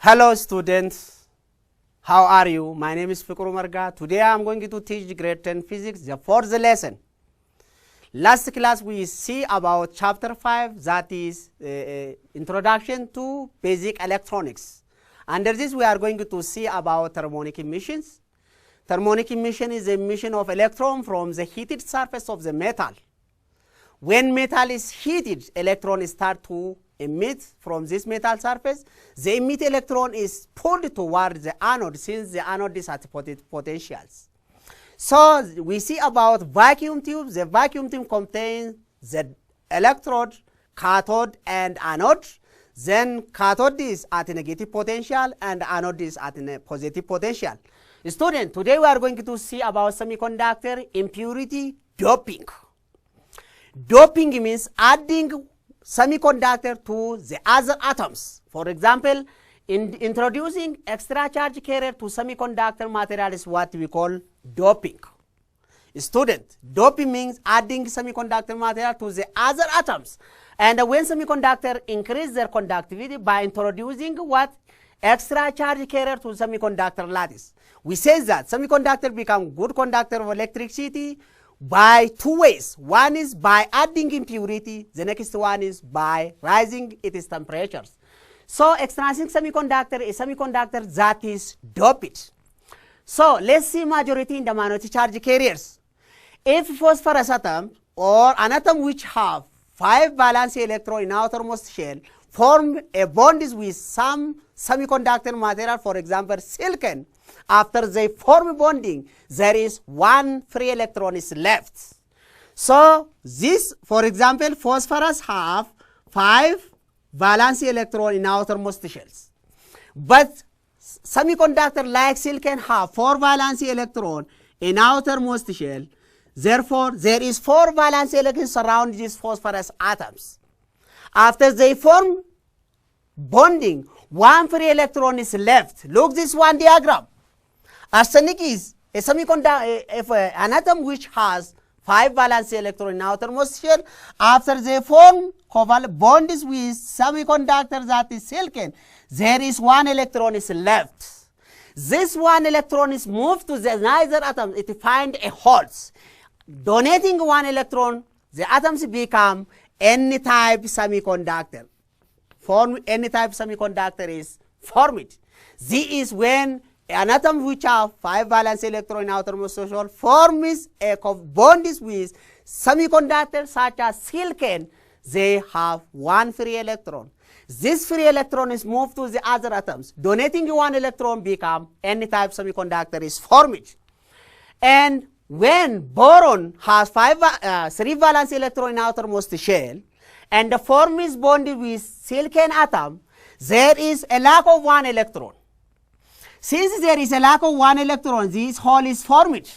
Hello students, how are you? My name is Fikru Marga. Today I am going to teach grade 10 physics, the fourth lesson. Last class we see about chapter 5, that is introduction to basic electronics. Under this we are going to see about thermonic emissions. Thermonic emission is emission of electron from the heated surface of the metal. When metal is heated, electrons start to emit from this metal surface. The emitted electron is pulled towards the anode since the anode is at potentials. So we see about vacuum tube. The vacuum tube contains the electrode, cathode, and anode. Then cathode is at a negative potential and anode is at a positive potential. Student, today we are going to see about semiconductor impurity doping. Doping means adding semiconductor to the other atoms. For example, in introducing extra charge carrier to semiconductor material is what we call doping. Student, doping means adding semiconductor material to the other atoms. And when semiconductor increase their conductivity by introducing what? Extra charge carrier to semiconductor lattice. We say that semiconductor become good conductor of electricity by two ways. One is by adding impurity, the next one is by rising its temperatures. So extrinsic semiconductor is semiconductor that is doped. So let's see majority in the minority charge carriers. If phosphorus atom or an atom which have 5 valence electron in outermost shell form a bond with some semiconductor material, for example silicon, after they form bonding, there is one free electron is left. So this, for example, phosphorus have 5 valence electron in outermost shells. But semiconductor like silicon have 4 valence electron in outermost shell. Therefore, there is 4 valence electrons surround these phosphorus atoms. After they form bonding, one free electron is left. Look this one diagram. Arsenic is a semiconductor, an atom which has 5 valence electron in outermost shell. After they form covalent bonds with semiconductor that is silicon, there is 1 electron is left. This 1 electron is moved to the neither atom. It find a holes. Donating 1 electron, the atoms become N-type semiconductor. Form N-type semiconductor is formed. Z is when an atom which have 5 valence electron in outermost shell forms a bond with semiconductor such as silicon. They have 1 free electron. This free electron is moved to the other atoms. Donating 1 electron become N-type semiconductor is formed. And when boron has 3 valence electron in outermost shell and the form is bonded with silicon atom, there is a lack of 1 electron. Since there is a lack of 1 electron, this hole is formed.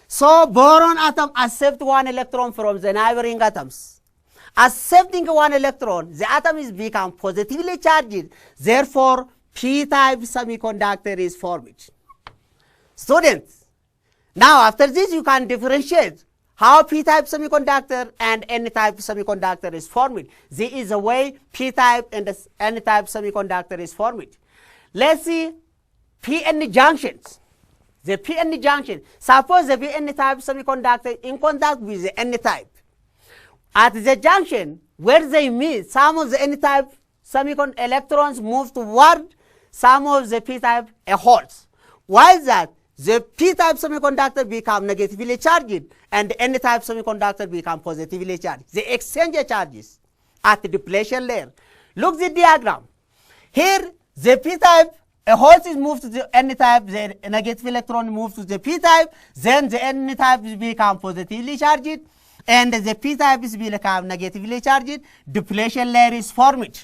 So boron atom accept 1 electron from the neighboring atoms. Accepting 1 electron, the atom is become positively charged. Therefore, p-type semiconductor is formed. Students, now after this you can differentiate how p-type semiconductor and n-type semiconductor is formed. This is the way p-type and n-type semiconductor is formed. Let's see p-n junctions. The p-n junction. Suppose the p-n-type semiconductor in contact with the n-type. At the junction where they meet, some of the n-type semiconductor electrons move toward some of the p-type holes. Why is that? The p-type semiconductor become negatively charged and the n-type semiconductor become positively charged. They exchange charges at the depletion layer. Look the diagram. Here the p-type hole is moved to the n-type, the negative electron moves to the p-type, then the n-type become positively charged and the p-type is become negatively charged. Depletion layer is formed.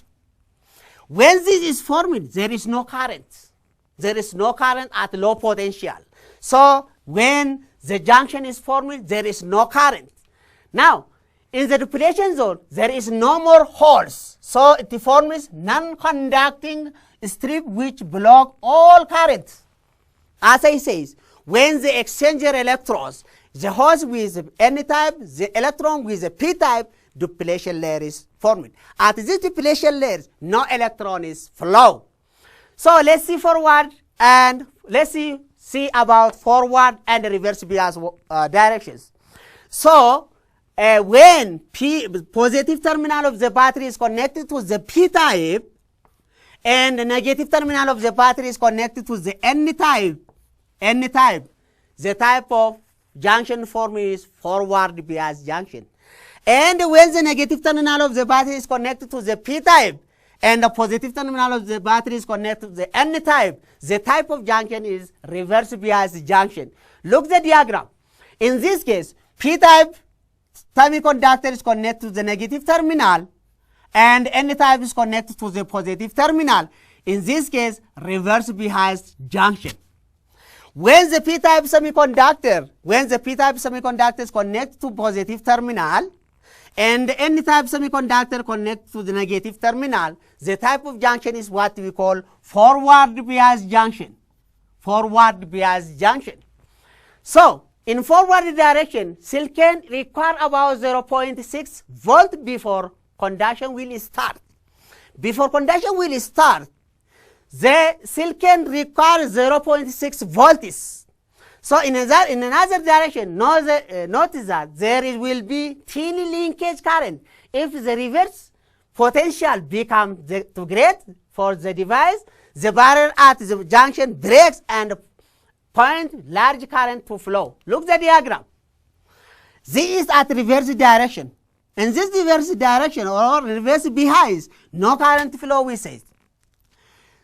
When this is formed, there is no current. There is no current at low potential. So when the junction is formed, there is no current. Now, in the depletion zone, there is no more holes. So it forms non-conducting strip which block all current. As I says, when the exchanger electrons, the holes with the n-type, the electron with the p-type, depletion layer is formed. At this depletion layer, no electron is flow. So let's see forward and let's see about forward and reverse bias directions. So when positive terminal of the battery is connected to the P type and the negative terminal of the battery is connected to the N type, the type of junction formed is forward bias junction. And when the negative terminal of the battery is connected to the P type and the positive terminal of the battery is connected to the N type, the type of junction is reverse bias junction. Look at the diagram. In this case, P type semiconductor is connected to the negative terminal and N type is connected to the positive terminal. In this case, reverse bias junction. When the p-type semiconductor is connected to positive terminal and n-type semiconductor connected to the negative terminal, the type of junction is what we call forward bias junction. Forward bias junction. So, in forward direction, silicon require about 0.6 volt before conduction will start. Before conduction will start, the silicon requires 0.6 volts. So in another direction, notice that there will be thin linkage current. If the reverse potential becomes too great for the device, the barrier at the junction breaks and point large current to flow. Look at the diagram. This is at reverse direction. In this reverse direction or reverse bias, no current flow we say.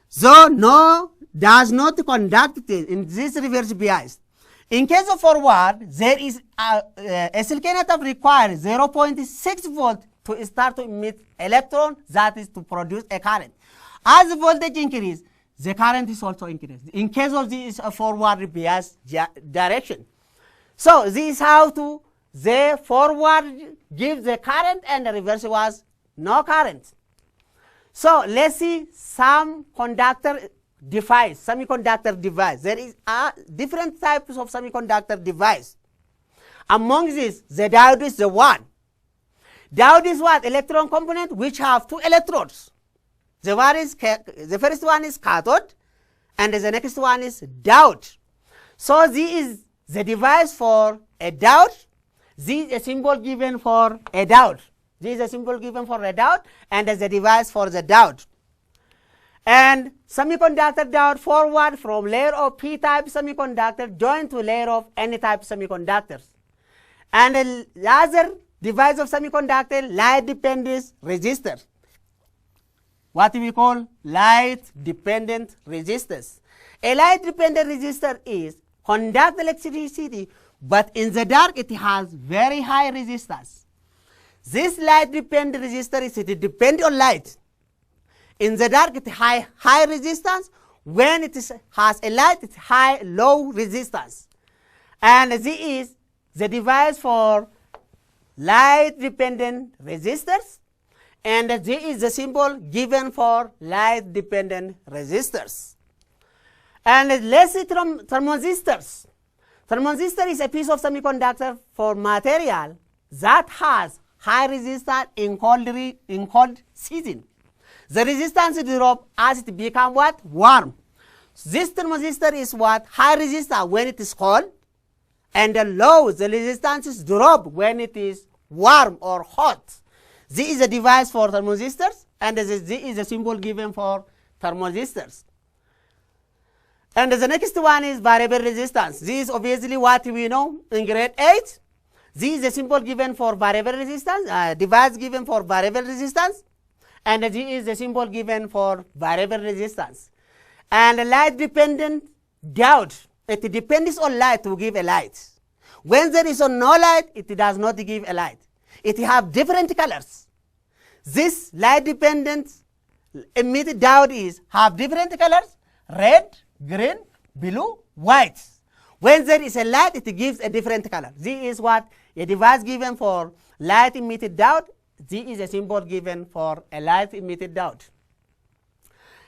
So no does not conduct in this reverse bias. In case of forward, there is a silicon atom requires 0.6 volt to start to emit electron, that is to produce a current. As the voltage increases, the current is also increased. In case of this forward bias direction. So this is how to the forward gives the current and the reverse was no current. So let's see some semiconductor device. There is different types of semiconductor device. Among these, the diode is the one. Diode is what? Electron component which have two electrodes. The first one is cathode and the next one is diode. So this is the device for a diode. This is a symbol given for a diode. This is a symbol given for a diode and as a device for the diode. And semiconductor diode forward from layer of p-type semiconductor joined to layer of n-type semiconductors. And the other device of semiconductor light dependent resistor. What we call light dependent resistors. A light dependent resistor is conduct electricity, but in the dark it has very high resistance. This light dependent resistor is depend on light. In the dark it has high resistance. When it has a light, it's low resistance. And this is the device for light dependent resistors. And this is the symbol given for light dependent resistors. And let's see thermosistors. Thermosistor is a piece of semiconductor for material that has high resistance in cold season. The resistance drop as it becomes what? Warm. This thermosistor is what? High resistance when it is cold, and low, the resistance drop when it is warm or hot. This is a device for thermosistors, and this is a symbol given for thermosistors. And the next one is variable resistance. This is obviously what we know in grade 8. This is a symbol given for variable resistance, device given for variable resistance, and this is a symbol given for variable resistance. And light dependent diode, it depends on light to give a light. When there is no light, it does not give a light. It have different colors. This light dependent emitted diode have different colors: red, green, blue, white. When there is a light, it gives a different color. This is what a device given for light emitted diode. This is a symbol given for a light emitted diode.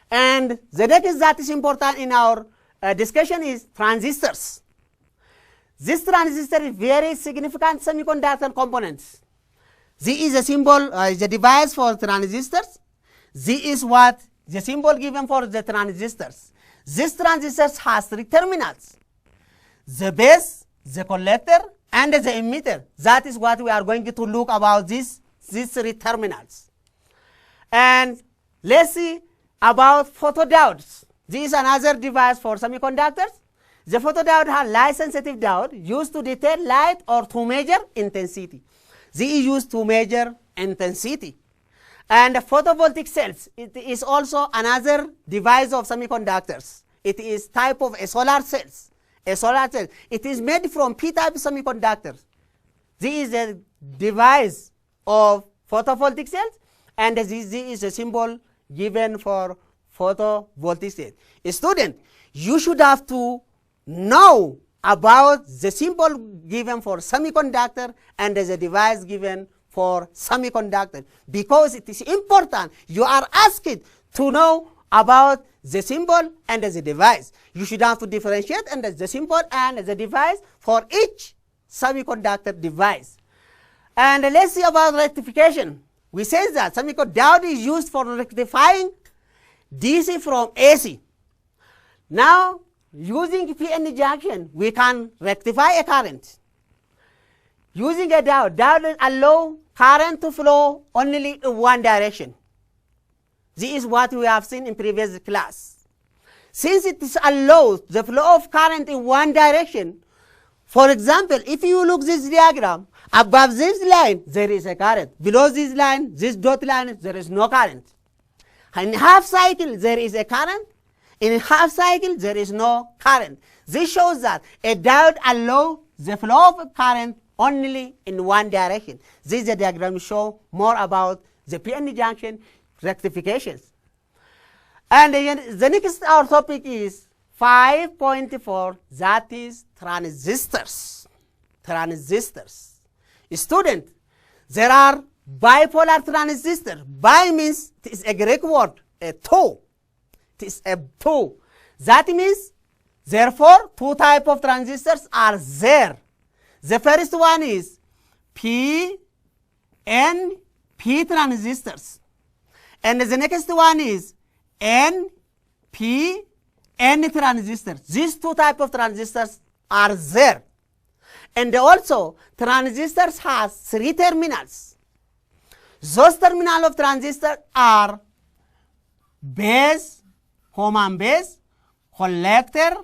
And the next that is important in our discussion is transistors. This transistor is very significant semiconductor components. This is a symbol, is a device for transistors. This is what the symbol given for the transistors. This transistors has three terminals: the base, the collector, and the emitter. That is what we are going to look about these three terminals. And let's see about photodiodes. This is another device for semiconductors. The photodiode has light-sensitive diode used to detect light or to measure intensity. This is used to measure intensity. And photovoltaic cells, it is also another device of semiconductors. It is type of a solar cells. A solar cell. It is made from p-type semiconductors. This is a device of photovoltaic cells, and this is a symbol given for photovoltaic cells. A student, you should have to know about the symbol given for semiconductor and the device given for semiconductor, because it is important. You are asked to know about the symbol and the device. You should have to differentiate and the symbol and the device for each semiconductor device. And let's see about rectification. We say that semiconductor is used for rectifying DC from AC. Now, using PN junction, we can rectify a current. Using a diode allows current to flow only in one direction. This is what we have seen in previous class. Since it allows the flow of current in one direction, for example, if you look this diagram, above this line, there is a current. Below this line, this dot line, there is no current. In half cycle, there is a current. In half cycle, there is no current. This shows that a diode allows the flow of current only in one direction. This diagram shows more about the PN junction rectifications. And the next our topic is 5.4, that is transistors. Transistors. Student, there are bipolar transistors. Bi means it is a Greek word, a two. It is a two. That means, therefore, two types of transistors are there. The first one is P-N-P transistors. And the next one is N-P-N transistors. These two types of transistors are there. And also, transistors has three terminals. Those terminals of transistors are base, common base, collector,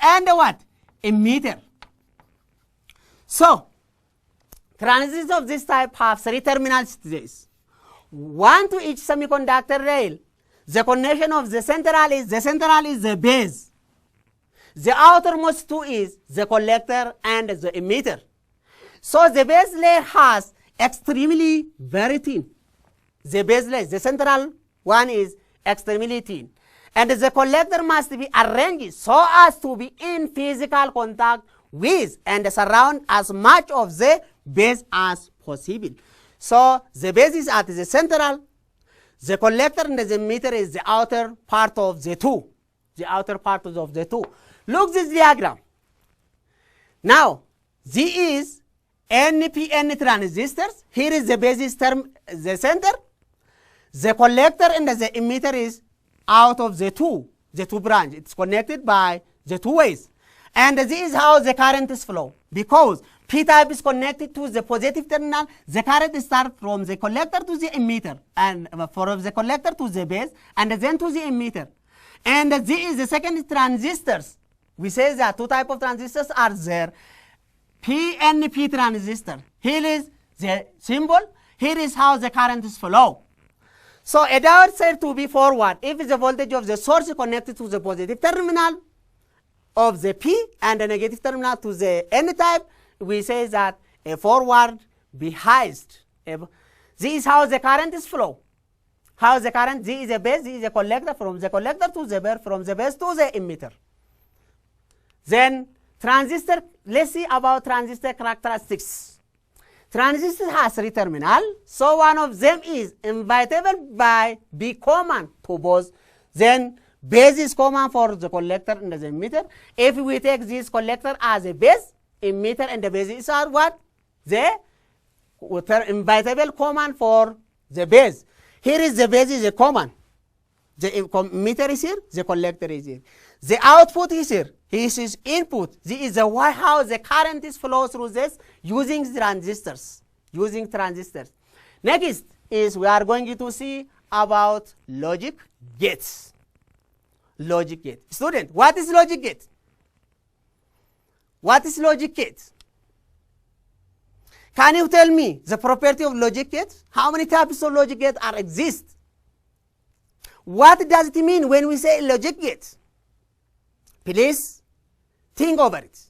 and what? Emitter. So, transistors of this type have three terminals. One to each semiconductor rail. The connection of the central is the base. The outermost two is the collector and the emitter. So the base layer has extremely very thin. The base layer, the central one is extremely thin. And the collector must be arranged so as to be in physical contact with and surround as much of the base as possible. So the base is at the central, the collector and the emitter is the outer part of the two. The outer part of the two. Look this diagram. Now, this is NPN transistors. Here is the base term, the center. The collector and the emitter is out of the two branch. It's connected by the two ways. And this is how the current is flow. Because P-type is connected to the positive terminal, the current starts from the collector to the emitter, and from the collector to the base, and then to the emitter. And this is the second transistors. We say that two types of transistors are there. PNP transistor. Here is the symbol. Here is how the current is flow. So a diode said to be forward if the voltage of the source is connected to the positive terminal of the P and the negative terminal to the N type. We say that a forward be highest. This is how the current is flow. How the current, this is a base, this is a collector, from the collector to the base, from the base to the emitter. Then transistor, let's see about transistor characteristics. Transistor has three terminals, so one of them is inevitable by be common to both. Then base is common for the collector and the emitter. If we take this collector as a base, emitter and the base are what? The inevitable common for the base. Here is the base is a common. The emitter is here, the collector is here. The output is here. This is input. This is the how the current is flow through this using transistors. Next is we are going to see about logic gates. Logic gate. Student, what is logic gate? What is logic gate? Can you tell me the property of logic gate? How many types of logic gate exist? What does it mean when we say logic gate? Please think over it.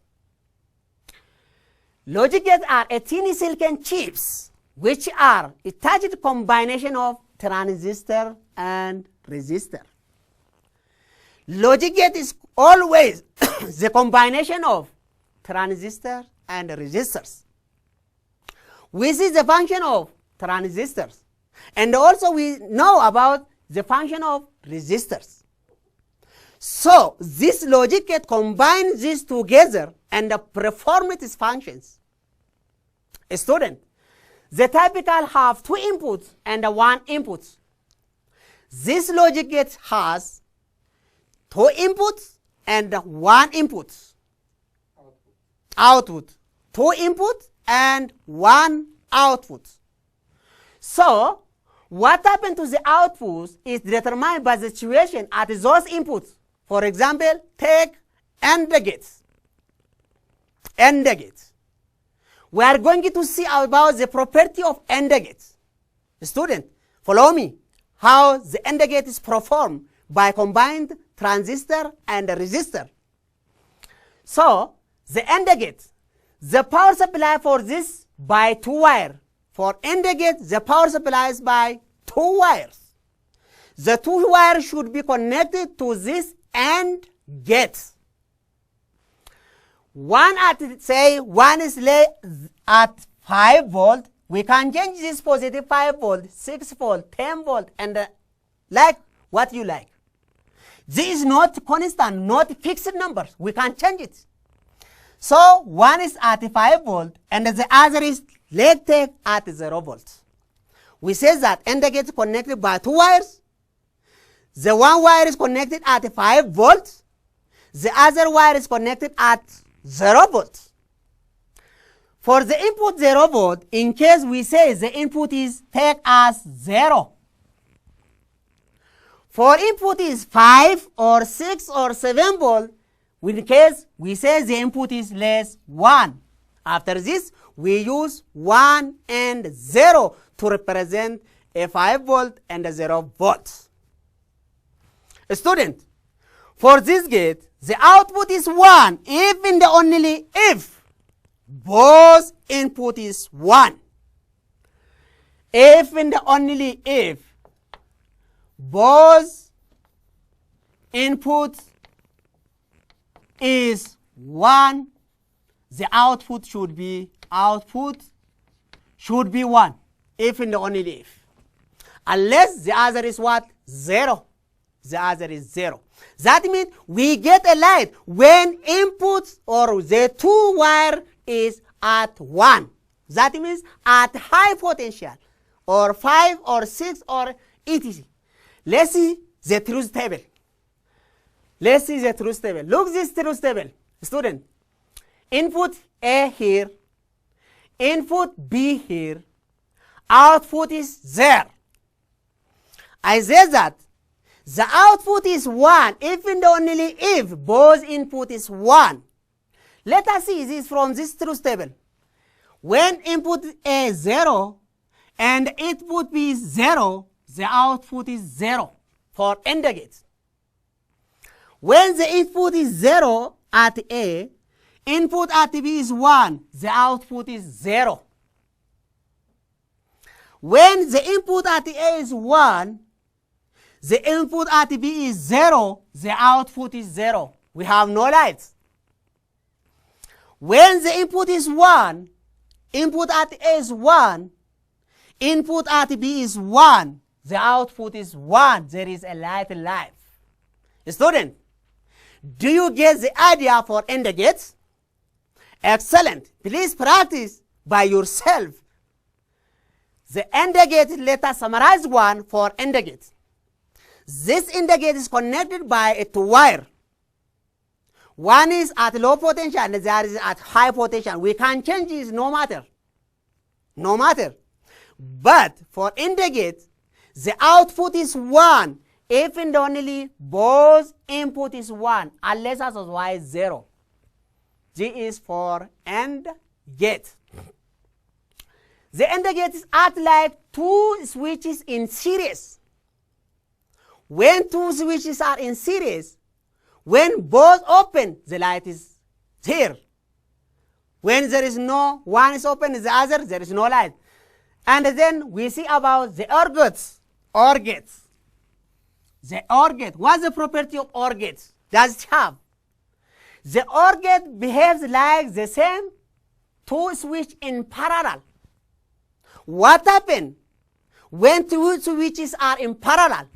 Logic gates are a tiny silicon chips which are a attached combination of transistor and resistor. Logic gate is always the combination of transistor and resistors. We see the function of transistors, and also we know about the function of resistors. So this logic gate combines these together and perform its functions. A student, the typical have two inputs and one input. This logic gate has two inputs and one input. Output. Two inputs and one output. So what happened to the output is determined by the situation at those inputs. For example, take AND gates. AND gates. We are going to see about the property of AND gates. Student, follow me. How the AND gate is performed by combined transistor and resistor. So the AND gate, the power supply for this by two wires. For AND gate, the power supply is by two wires. The two wires should be connected to this AND gate. One is laid at 5 volt. We can change this positive 5 volt, 6 volt, 10 volt, and like what you like. This is not constant, not fixed numbers. We can change it. So one is at 5 volt and the other is laid at 0 volt. We say that AND gate is connected by two wires. The one wire is connected at 5 volts. The other wire is connected at 0 volts. For the input 0 volt, in case we say the input is take as 0. For input is 5 or 6 or 7 volt, in case we say the input is less 1. After this, we use 1 and 0 to represent a 5 volt and a 0 volt. A student, for this gate, the output is 1 if and only if both input is 1. If and only if both input is 1, the output should be 1. If and only if. Unless the other is what? 0. The other is 0. That means we get a light when input or the two wire is at 1. That means at high potential or 5 or 6 or etc. Let's see the truth table. Let's see the truth table. Look this truth table. Student, input A here, input B here, output is there. I say that the output is 1 if and only if both input is 1. Let us see this from this truth table. When input A is 0 and input B is 0, the output is 0 for AND gate. When the input is 0 at A, input at B is 1, the output is 0. When the input at A is 1, the input at B is 0, the output is 0. We have no lights. When the input is 1, input at A is 1, input at B is 1, the output is 1. There is a light live. Student, do you get the idea for AND gates? Excellent. Please practice by yourself. The AND gate, let us summarize one for AND gate. This AND gate is connected by a two wire. One is at low potential and the other is at high potential. We can change this no matter. No matter. But for AND gate, the output is 1 if and only both input is 1 unless otherwise 0. G is for AND gate. The AND gate is act like two switches in series. When two switches are in series, when both open, the light is here. When there is no one is open, the other, there is no light. And then we see about the OR gates. OR gates. The OR gate. What's the property of OR gates? Does it have? The OR gate behaves like the same two switches in parallel. What happens when two switches are in parallel?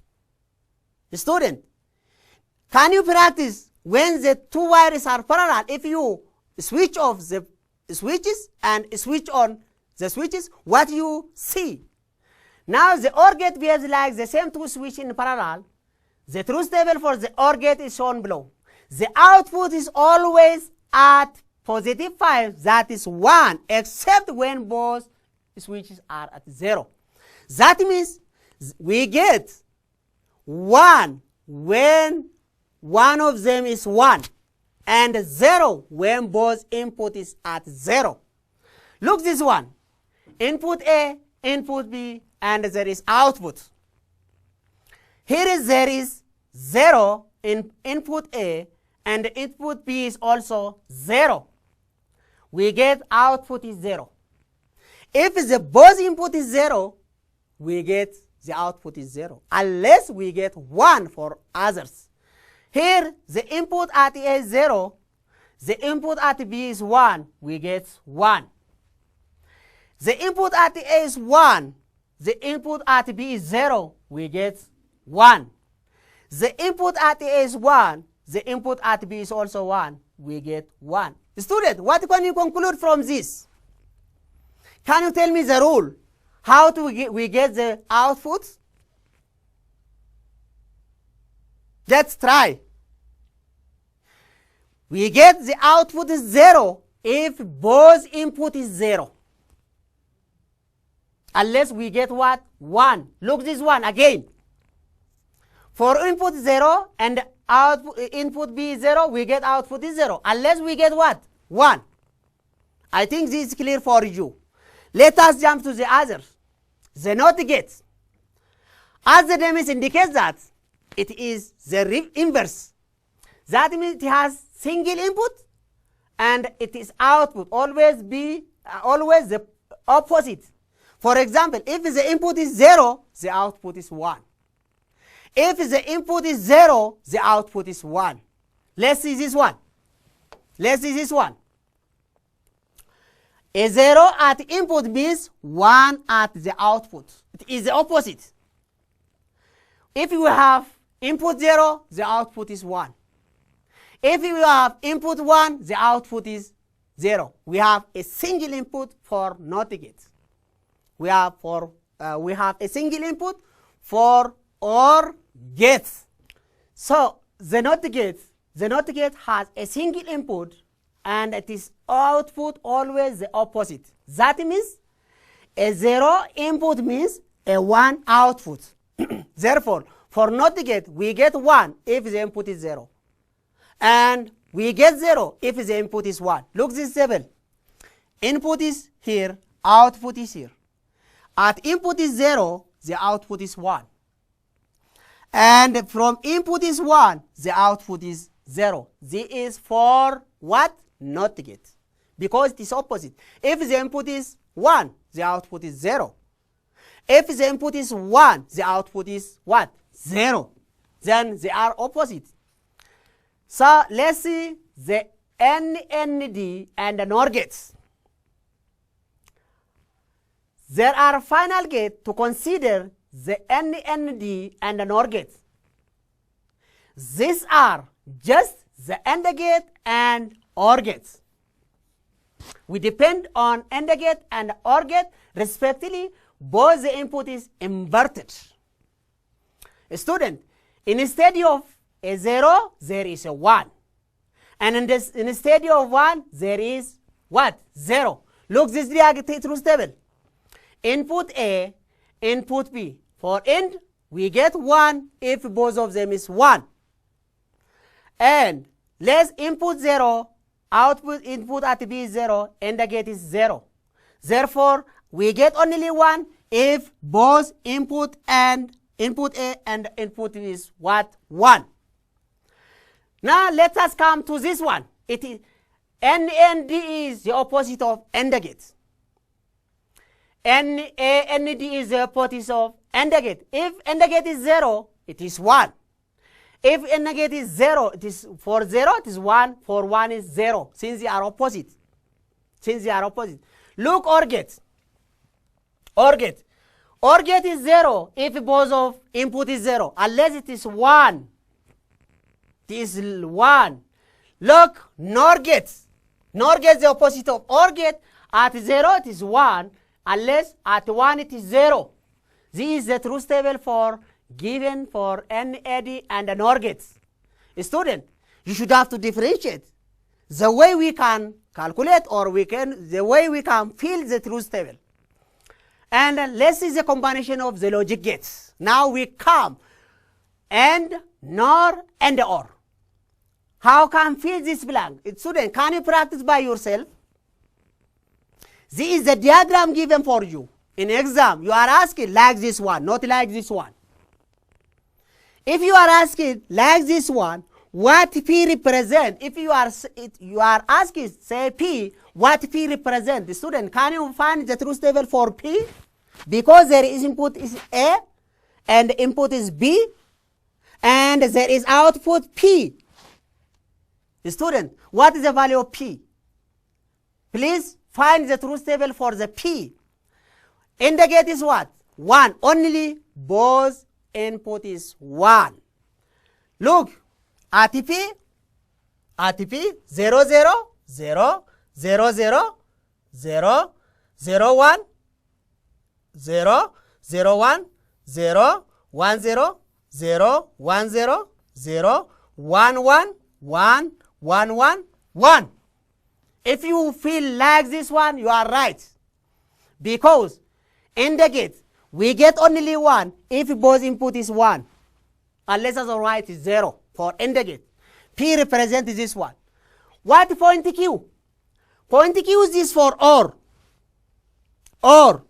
Student, can you practice when the two wires are parallel? If you switch off the switches and switch on the switches, what you see? Now the OR gate behaves like the same two switches in parallel. The truth table for the OR gate is shown below. The output is always at positive 5, that is 1, except when both switches are at 0. That means we get 1 when one of them is 1 and 0 when both input is at 0. Look this one. Input A, input B, and there is output. Here there is 0 in input A and input B is also 0. We get output is 0. If the both input is 0, we get the output is 0, unless we get 1 for others. Here, the input at A is 0, the input at B is 1, we get 1. The input at A is 1, the input at B is 0, we get 1. The input at A is 1, the input at B is also 1, we get 1. Student, what can you conclude from this? Can you tell me the rule? How do we get the output? Let's try. We get the output is 0 if both input is 0. Unless we get what? 1. Look this one again. For input 0 and output input B is 0, we get output is 0. Unless we get what? 1. I think this is clear for you. Let us jump to the others. The NOT gate. As the name indicates that it is the inverse. That means it has single input and it is output always the opposite. For example, if the input is 0, the output is 1. If the input is 0, the output is 1. Let's see this one. Let's see this one. A 0 at input means 1 at the output. It is the opposite. If you have input 0, the output is 1. If you have input 1, the output is 0. We have a single input for NOT gate. We have a single input for OR gates. So the NOT gate has a single input and it is output always the opposite. That means a 0 input means a 1 output. Therefore, for NOT gate, we get 1 if the input is 0. And we get 0 if the input is 1. Look this table. Input is here, output is here. At input is 0, the output is 1. And from input is 1, the output is 0. This is for what? NOT gate. Because it is opposite. If the input is 1, the output is 0. If the input is 1, the output is what? 0. Then they are opposite. So let's see the NND and the NOR gates. There are final gates to consider the NND and the NOR gates. These are just the AND gate and OR gates. We depend on AND gate and OR gate respectively both the input is inverted. Student, instead of a 0, there is a 1. And instead of 1, there is what? 0. Look, this truth table. Input A, input B. For int, we get 1 if both of them is 1. And let's input 0, output input at B is 0, and the gate is 0. Therefore, we get only 1 if both input A and input is what? 1. Now let us come to this one. It is N and D is the opposite of AND gate. N A and D is the opposite of AND gate. If AND gate is 0, it is 1. If AND gate is 0, it is for 0 it is 1. For 1 is 0. Since they are opposite. Look, OR gate. OR gate is 0 if both of input is 0, unless it is 1. It is 1. Look, NOR gate. NOR gate is the opposite of OR gate. At 0 it is 1, unless at 1 it is 0. This is the truth table for given for NAD and NOR gates. Student, you should have to differentiate the way we can calculate or the way we can fill the truth table. And let's see the combination of the logic gates. Now we come AND, NOR, and OR. How can fill this blank? Student, can you practice by yourself? This is the diagram given for you. In exam, you are asking like this one, not like this one. If you are asking like this one, what P represent? If you are asking, say P, what P represent? The student, can you find the truth table for P? Because there is input is A, and input is B, and there is output P. The student, what is the value of P? Please find the truth table for the P. In the gate is what? 1. Only both input is 1. Look, ATP 0 0 0 0 0 0 0 1 0 0 1 0 1 0 0 1 0 0 1 1 1 1 1 1. If you feel like this one, you are right. Because in the gate, we get only 1 if both input is 1. Unless otherwise it is 0 for AND gate. P represents this one. What point Q? Point Q is this for OR. OR.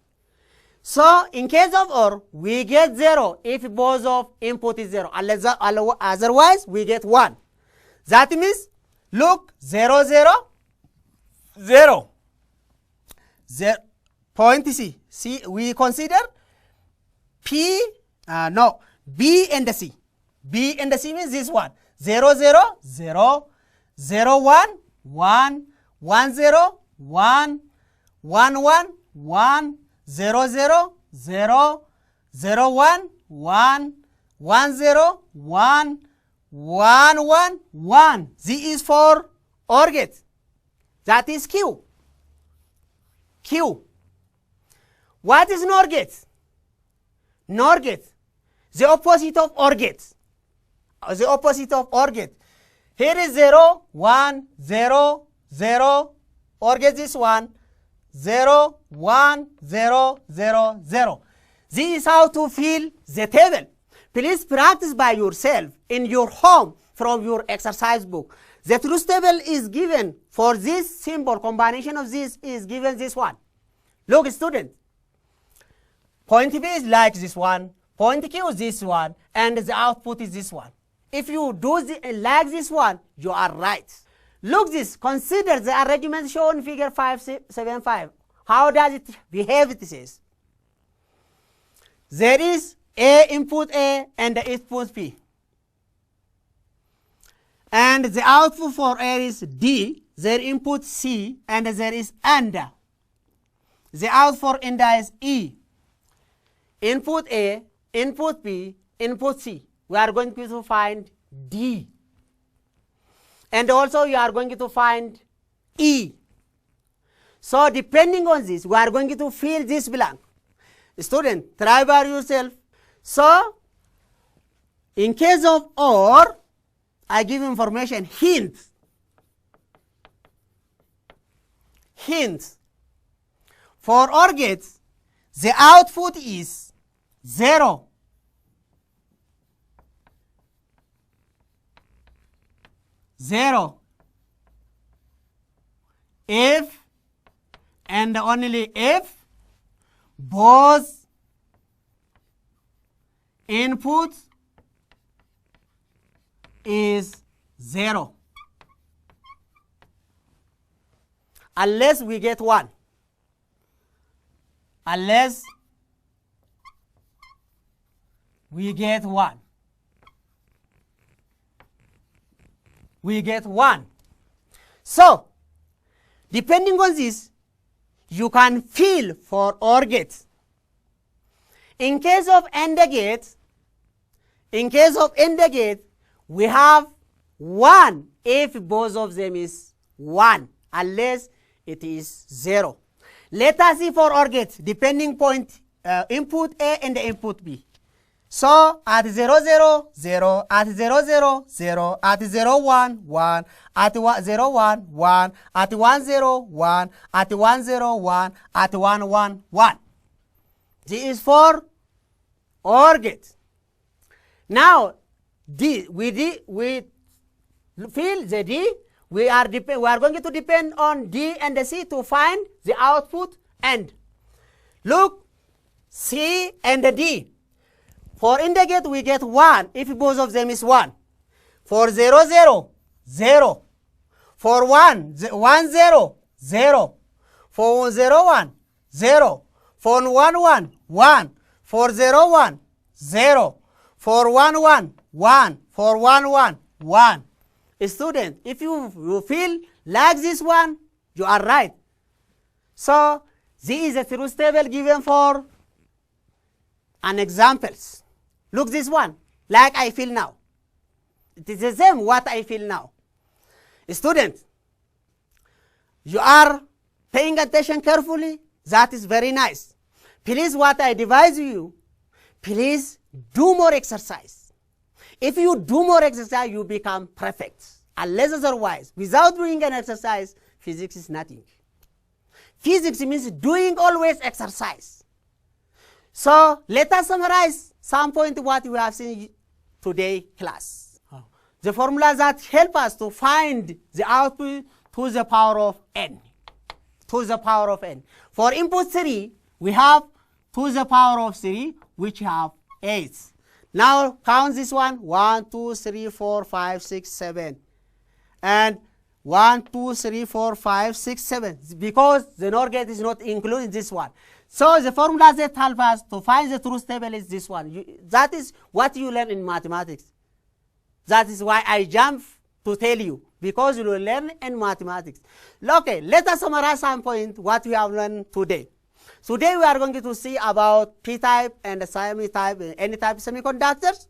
So in case of OR, we get 0 if both of input is 0. Otherwise, we get 1. That means, look, 0 0 0. Point C. See, we consider B and C. B and C means this one. 0 0 0 0 1 1 1 0 1 1 1 1 0 0 0 0 1 1 1 0 1 1 1 1. Z is for OR gate. That is Q. Q. What is NOR gate? NOR gate, the opposite of OR gate. The opposite of OR gate. Here is 0, 1, 0, 0. OR gate this one. 0, 1, 0, 0, 0. This is how to fill the table. Please practice by yourself in your home from your exercise book. The truth table is given for this symbol. Combination of this is given this one. Look, student. Point B is like this one. Point Q is this one. And the output is this one. If you do like this one, you are right. Look this. Consider the arrangement shown in figure 575. How does it behave? It says there is A input A and the input P. And the output for A is D, their input C, and there is AND. The output for AND is E. Input A, input B, input C. We are going to find D. And also you are going to find E. So depending on this, we are going to fill this blank. Student, try by yourself. So, in case of OR, I give information, hint. Hint. For OR gates, the output is 0. 0. If and only if both inputs is 0. Unless we get 1. Unless we get 1. We get 1. So, depending on this, you can fill for OR gates. In case of AND gate, we have 1 if both of them is 1, unless it is 0. Let us see for OR gate, depending point, input A and input B. So at 0, 0, 0, at 0, 0, 0, at 0, 1, 1, at 0, 1, 1, at 1, 0, 1, at 1, 0, 1, at 1, 1, 1. This is for OR gate. Now, D, we fill the D. We are going to depend on D and the C to find the output AND. Look, C and the D. For AND gate, we get 1 if both of them is 1. For 0, 0, 0. For 1, 1, 0, 0. For 0, 1, 0. For 1, 1, 1. For 0, 1, 0. For 1, 1, 1. For 1, 1, 1. Student, if you feel like this one, you are right. So, this is a truth table given for an examples. Look this one, like I feel now. It is the same what I feel now. Student, you are paying attention carefully. That is very nice. Please, what I advise you, please do more exercise. If you do more exercise, you become perfect. Unless otherwise, without doing an exercise, physics is nothing. Physics means doing always exercise. So let us summarize some point what we have seen today class. The formula that help us to find the output to the power of n. To the power of n. For input 3, we have to the power of 3, which have 8. Now count this one. 1, 2, 3, 4, 5, 6, 7. And 1, 2, 3, 4, 5, 6, 7. Because the NOR gate is not including this one. So the formula that help us to find the truth table is this one. That is what you learn in mathematics. That is why I jump to tell you, because you will learn in mathematics. Okay, let us summarize some point what we have learned today. Today we are going to see about p-type and semi-type, n-type semiconductors.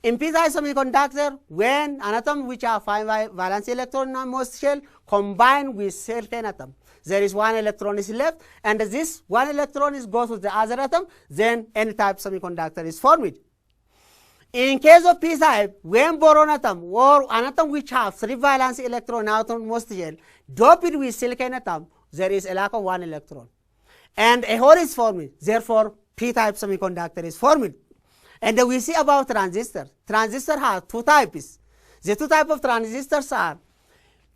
In p-type semiconductor, when an atom which have 5 valence electron in most shell combined with certain atom, there is 1 electron is left, and this 1 electron is goes to the other atom, then n-type semiconductor is formed. In case of p-type, when boron atom or an atom which have 3 valence electron outermost shell doped with silicon atom, there is a lack of 1 electron, and a hole is formed. Therefore, p-type semiconductor is formed. And we see about transistors. Transistors have 2 types. The 2 types of transistors are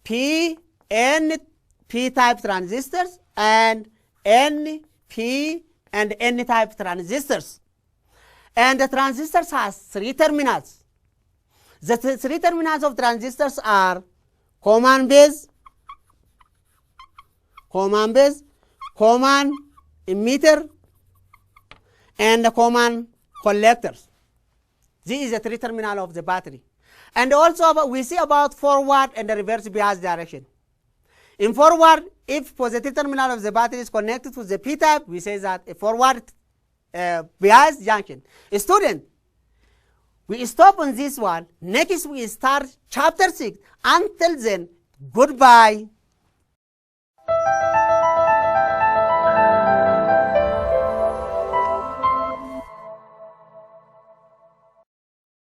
p-type transistors and n-p and n-type transistors. And the transistors has 3 terminals. The 3 terminals of transistors are common base, common emitter, and the common collectors. This is the 3 terminal of the battery. And also we see about forward and the reverse bias direction. In forward, if positive terminal of the battery is connected to the p-type, we say that a forward bias junction. Student, we stop on this one. Next we start chapter 6. Until then, goodbye.